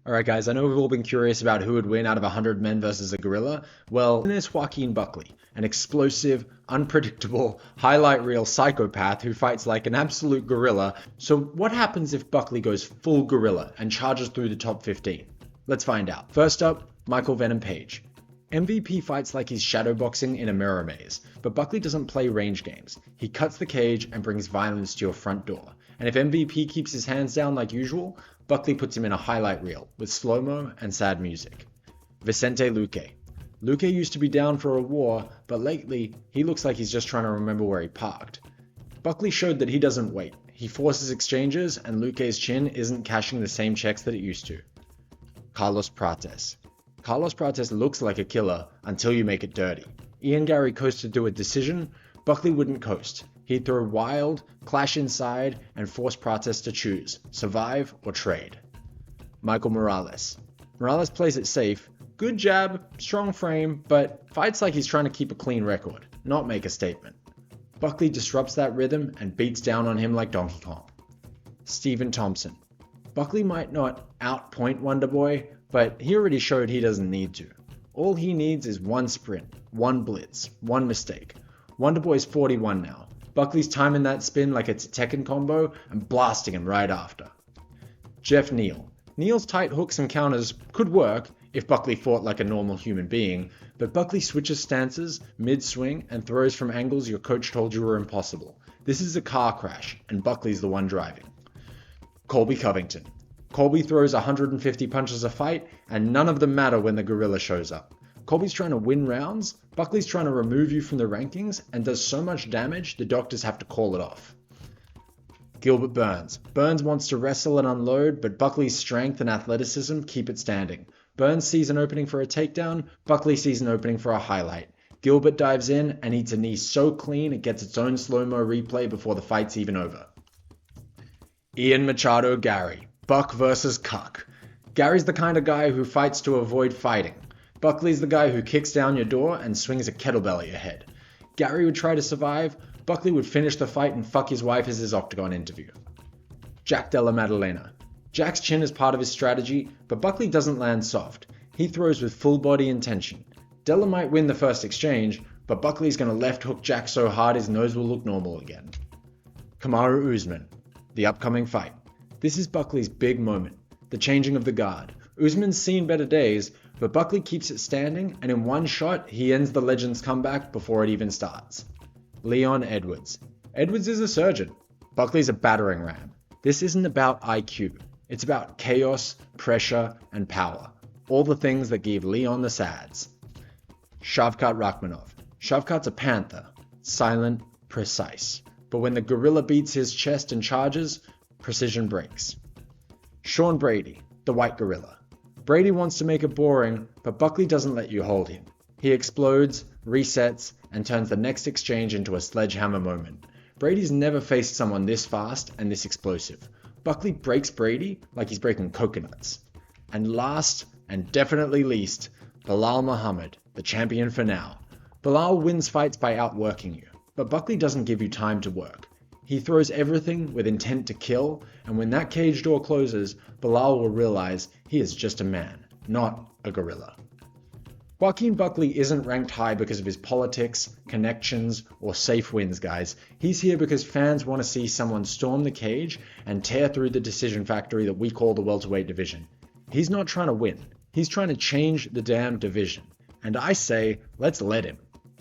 Alright guys, I know we've all been curious about who would win out of 100 men versus a gorilla. Well, there's Joaquin Buckley, an explosive, unpredictable, highlight reel psychopath who fights like an absolute gorilla. So what happens if Buckley goes full gorilla and charges through the top 15? Let's find out. First up, Michael Venom Paige. MVP fights like he's shadowboxing in a mirror maze, but Buckley doesn't play range games. He cuts the cage and brings violence to your front door. And if MVP keeps his hands down like usual, Buckley puts him in a highlight reel with slow-mo and sad music. Vicente Luque. Luque used to be down for a war, but lately he looks like he's just trying to remember where he parked. Buckley showed that he doesn't wait. He forces exchanges and Luque's chin isn't cashing the same checks that it used to. Carlos Prates. Carlos Prates looks like a killer until you make it dirty. Ian Garry coasted to a decision. Buckley wouldn't coast. He'd throw wild, clash inside, and force Prates to choose, survive or trade. Michael Morales. Morales plays it safe. Good jab, strong frame, but fights like he's trying to keep a clean record, not make a statement. Buckley disrupts that rhythm and beats down on him like Donkey Kong. Stephen Thompson. Buckley might not outpoint Wonderboy, but he already showed he doesn't need to. All he needs is one sprint, one blitz, one mistake. Wonderboy's 41 now. Buckley's timing that spin like it's a Tekken combo and blasting him right after. Jeff Neal. Neal's tight hooks and counters could work if Buckley fought like a normal human being, but Buckley switches stances mid-swing and throws from angles your coach told you were impossible. This is a car crash, and Buckley's the one driving. Colby Covington. Colby throws 150 punches a fight, and none of them matter when the gorilla shows up. Colby's trying to win rounds, Buckley's trying to remove you from the rankings, and does so much damage the doctors have to call it off. Gilbert Burns. Burns wants to wrestle and unload, but Buckley's strength and athleticism keep it standing. Burns sees an opening for a takedown, Buckley sees an opening for a highlight. Gilbert dives in and eats a knee so clean it gets its own slow-mo replay before the fight's even over. Ian Machado Garry. Buck versus Cuck. Gary's the kind of guy who fights to avoid fighting. Buckley's the guy who kicks down your door and swings a kettlebell at your head. Garry would try to survive, Buckley would finish the fight and fuck his wife as his octagon interview. Jack Della Maddalena. Jack's chin is part of his strategy, but Buckley doesn't land soft. He throws with full body intention. Dela might win the first exchange, but Buckley's gonna left hook Jack so hard his nose will look normal again. Kamaru Usman. The upcoming fight. This is Buckley's big moment, the changing of the guard. Usman's seen better days, but Buckley keeps it standing, and in one shot, he ends the Legend's comeback before it even starts. Leon Edwards. Edwards is a surgeon. Buckley's a battering ram. This isn't about IQ. It's about chaos, pressure, and power. All the things that give Leon the sads. Shavkat Rakhmonov. Shavkat's a panther. Silent, precise. But when the gorilla beats his chest and charges, precision breaks. Shawn Brady, the white gorilla. Brady wants to make it boring, but Buckley doesn't let you hold him. He explodes, resets, and turns the next exchange into a sledgehammer moment. Brady's never faced someone this fast and this explosive. Buckley breaks Brady like he's breaking coconuts. And last, and definitely least, Belal Muhammad, the champion for now. Belal wins fights by outworking you, but Buckley doesn't give you time to work. He throws everything with intent to kill, and when that cage door closes, Belal will realize he is just a man, not a gorilla. Joaquin Buckley isn't ranked high because of his politics, connections, or safe wins, guys. He's here because fans want to see someone storm the cage and tear through the decision factory that we call the welterweight division. He's not trying to win. He's trying to change the damn division. And I say, let's let him.